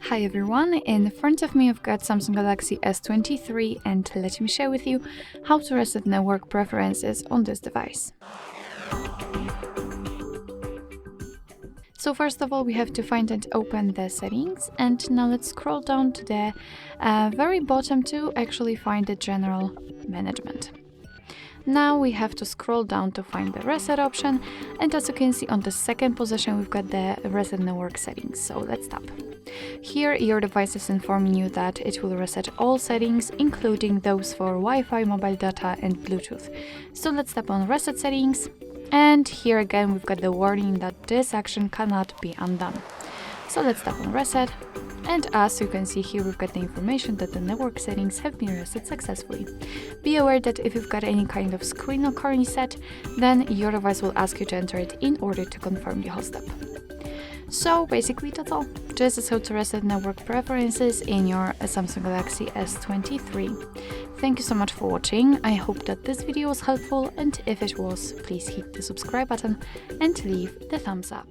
Hi everyone, in front of me I've got Samsung Galaxy S23 and let me share with you how to reset network preferences on this device. So first of all we have to find and open the settings, and now let's scroll down to the very bottom to actually find the general management. Now we have to scroll down to find the reset option, and as you can see on the second position we've got the reset network settings, so let's tap. Here your device is informing you that it will reset all settings, including those for Wi-Fi, mobile data and Bluetooth. So let's tap on reset settings, and here again we've got the warning that this action cannot be undone. So let's tap on reset, and as you can see here we've got the information that the network settings have been reset successfully. Be aware that if you've got any kind of screen occurring set, then your device will ask you to enter it in order to confirm the whole step. So basically that's all. This is how to reset network preferences in your Samsung Galaxy S23. Thank you so much for watching. I hope that this video was helpful, and if it was, please hit the subscribe button and leave the thumbs up.